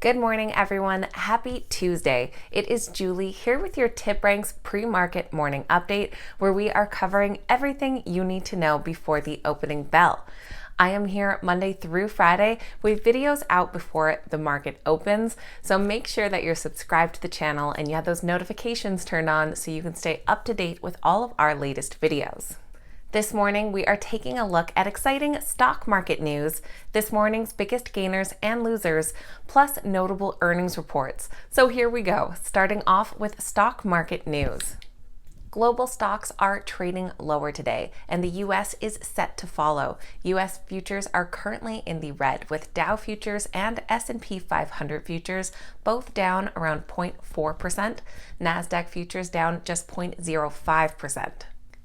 Good morning, everyone. Happy Tuesday. It is Julie here with your TipRanks pre-market morning update, where we are covering everything you need to know before the opening bell. I am here Monday through Friday with videos out before the market opens, so make sure that you're subscribed to the channel and you have those notifications turned on so you can stay up to date with all of our latest videos. This morning, we are taking a look at exciting stock market news, this morning's biggest gainers and losers, plus notable earnings reports. So here we go, starting off with stock market news. Global stocks are trading lower today, and the U.S. is set to follow. U.S. futures are currently in the red, with Dow futures and S&P 500 futures both down around 0.4%, NASDAQ futures down just 0.05%.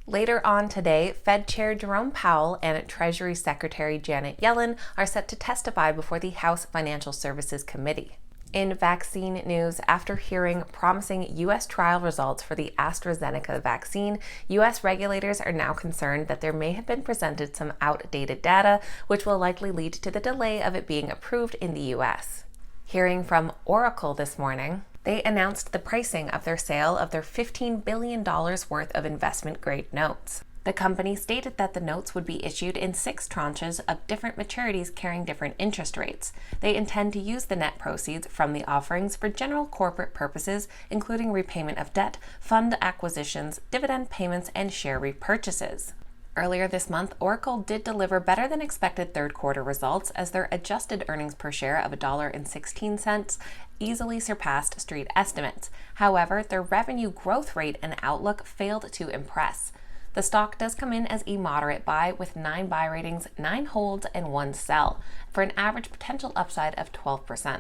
Later on today, Fed Chair Jerome Powell and Treasury Secretary Janet Yellen are set to testify before the House Financial Services Committee. In vaccine news, after hearing promising U.S. trial results for the AstraZeneca vaccine, U.S. regulators are now concerned that there may have been presented some outdated data, which will likely lead to the delay of it being approved in the U.S. Hearing from ORCL this morning, they announced the pricing of their sale of their $15 billion worth of investment-grade notes. The company stated that the notes would be issued in 6 tranches of different maturities carrying different interest rates. They intend to use the net proceeds from the offerings for general corporate purposes, including repayment of debt, fund acquisitions, dividend payments, and share repurchases. Earlier this month, ORCL did deliver better than expected third quarter results as their adjusted earnings per share of $1.16 easily surpassed street estimates. However, their revenue growth rate and outlook failed to impress. The stock does come in as a moderate buy with 9 buy ratings, 9 holds, and 1 sell, for an average potential upside of 12%.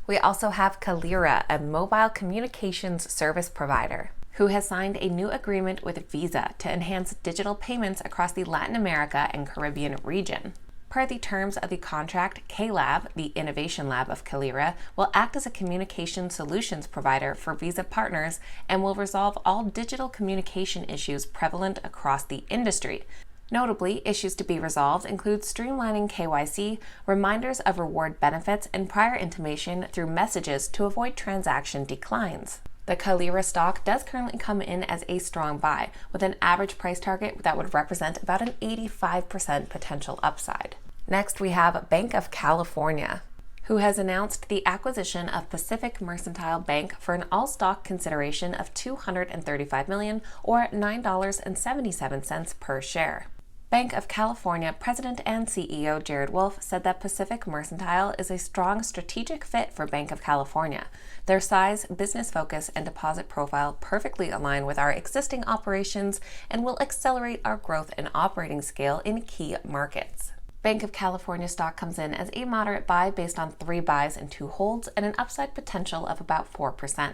We also have Kalira, a mobile communications service provider, who has signed a new agreement with Visa to enhance digital payments across the Latin America and Caribbean region. Per the terms of the contract, K-Lab, the innovation lab of Kalira, will act as a communication solutions provider for Visa partners and will resolve all digital communication issues prevalent across the industry. Notably, issues to be resolved include streamlining KYC, reminders of reward benefits, and prior intimation through messages to avoid transaction declines. The Kalira stock does currently come in as a strong buy, with an average price target that would represent about an 85% potential upside. Next, we have Banc of California, who has announced the acquisition of Pacific Mercantile Bank for an all-stock consideration of $235 million or $9.77 per share. Banc of California President and CEO Jared Wolff said that Pacific Mercantile is a strong strategic fit for Banc of California. Their size, business focus, and deposit profile perfectly align with our existing operations and will accelerate our growth and operating scale in key markets. Banc of California stock comes in as a moderate buy based on 3 buys and 2 holds and an upside potential of about 4%.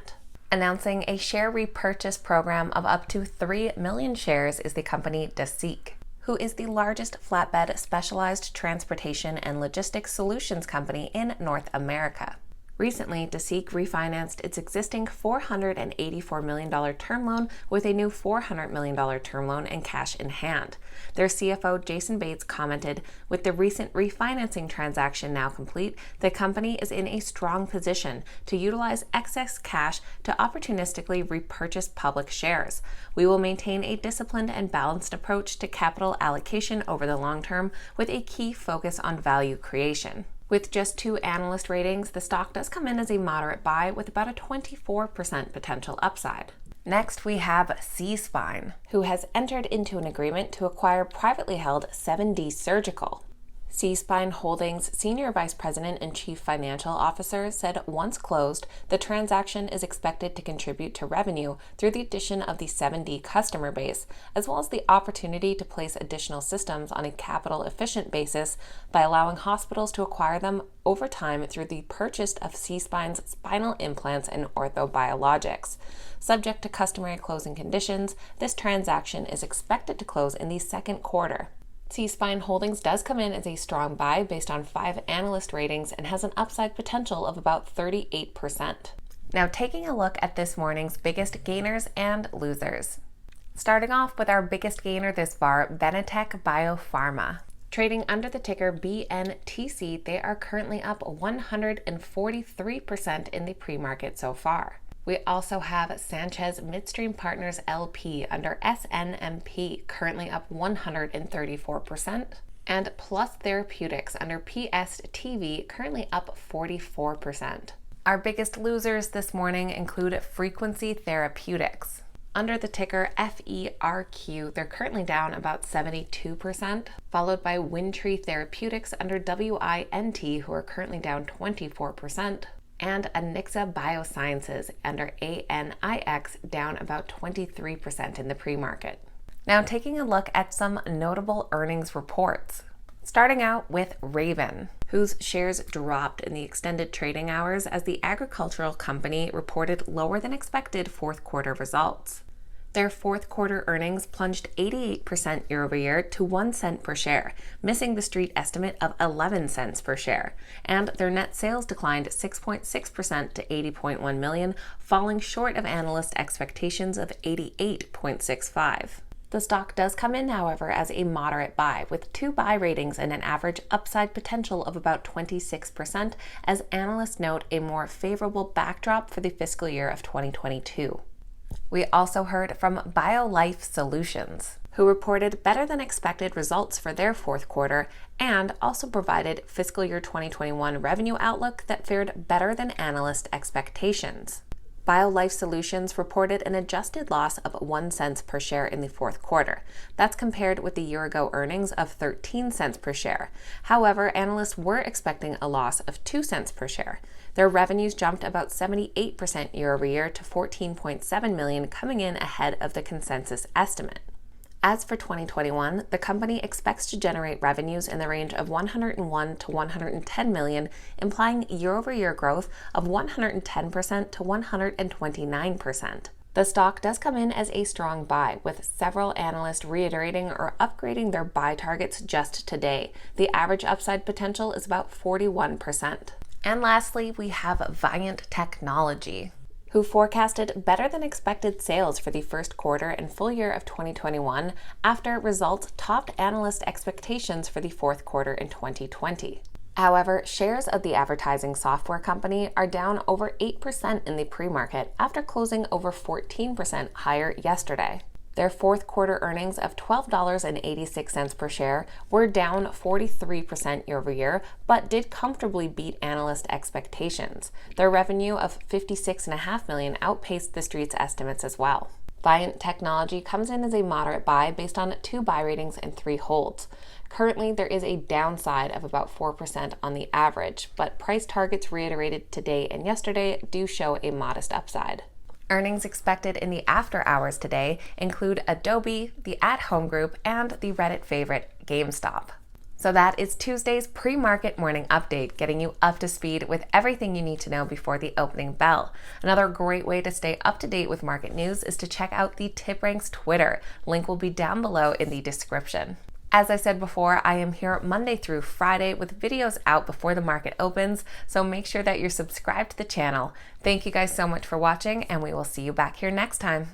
Announcing a share repurchase program of up to 3 million shares is the company Daseke, who is the largest flatbed specialized transportation and logistics solutions company in North America. Recently, Daseke refinanced its existing $484 million term loan with a new $400 million term loan and cash in hand. Their CFO, Jason Bates, commented, "With the recent refinancing transaction now complete, the company is in a strong position to utilize excess cash to opportunistically repurchase public shares. We will maintain a disciplined and balanced approach to capital allocation over the long term, with a key focus on value creation." With just 2 analyst ratings, the stock does come in as a moderate buy with about a 24% potential upside. Next, we have SeaSpine, who has entered into an agreement to acquire privately held 7D Surgical. SeaSpine Holdings Senior Vice President and Chief Financial Officer said once closed, the transaction is expected to contribute to revenue through the addition of the 7D customer base, as well as the opportunity to place additional systems on a capital-efficient basis by allowing hospitals to acquire them over time through the purchase of SeaSpine's spinal implants and orthobiologics. Subject to customary closing conditions, this transaction is expected to close in the second quarter. SeaSpine Holdings does come in as a strong buy based on 5 analyst ratings and has an upside potential of about 38%. Now taking a look at this morning's biggest gainers and losers. Starting off with our biggest gainer this bar, Viant Tech Biopharma. Trading under the ticker BNTC, they are currently up 143% in the pre-market so far. We also have Sanchez Midstream Partners LP under SNMP, currently up 134%, and Plus Therapeutics under PSTV, currently up 44%. Our biggest losers this morning include Frequency Therapeutics. Under the ticker FERQ, they're currently down about 72%, followed by Windtree Therapeutics under WINT, who are currently down 24%, and Anixa Biosciences under ANIX, down about 23% in the pre-market. Now taking a look at some notable earnings reports. Starting out with RAVN, whose shares dropped in the extended trading hours as the agricultural company reported lower than expected fourth quarter results. Their fourth quarter earnings plunged 88% year over year to 1 cent per share, missing the street estimate of 11 cents per share, and their net sales declined 6.6% to 80.1 million, falling short of analyst expectations of 88.65. The stock does come in, however, as a moderate buy, with 2 buy ratings and an average upside potential of about 26%, as analysts note a more favorable backdrop for the fiscal year of 2022. We also heard from BioLife Solutions, who reported better than expected results for their fourth quarter and also provided fiscal year 2021 revenue outlook that fared better than analyst expectations. BioLife Solutions reported an adjusted loss of 1 cent per share in the fourth quarter. That's compared with the year-ago earnings of 13 cents per share. However, analysts were expecting a loss of 2 cents per share. Their revenues jumped about 78% year over year to 14.7 million, coming in ahead of the consensus estimate. As for 2021, the company expects to generate revenues in the range of 101 to 110 million, implying year-over-year growth of 110% to 129%. The stock does come in as a strong buy, with several analysts reiterating or upgrading their buy targets just today. The average upside potential is about 41%. And lastly, we have Viant Technology, who forecasted better than expected sales for the first quarter and full year of 2021 after results topped analyst expectations for the fourth quarter in 2020. However, shares of the advertising software company are down over 8% in the pre-market after closing over 14% higher yesterday. Their fourth quarter earnings of $12.86 per share were down 43% year over year, but did comfortably beat analyst expectations. Their revenue of $56.5 million outpaced the street's estimates as well. Viant Technology comes in as a moderate buy based on 2 buy ratings and 3 holds. Currently, there is a downside of about 4% on the average, but price targets reiterated today and yesterday do show a modest upside. Earnings expected in the after hours today include Adobe, the At Home Group, and the Reddit favorite GameStop. So that is Tuesday's pre-market morning update, getting you up to speed with everything you need to know before the opening bell. Another great way to stay up to date with market news is to check out the TipRanks Twitter. Link will be down below in the description. As I said before, I am here Monday through Friday with videos out before the market opens, so make sure that you're subscribed to the channel. Thank you guys so much for watching, and we will see you back here next time.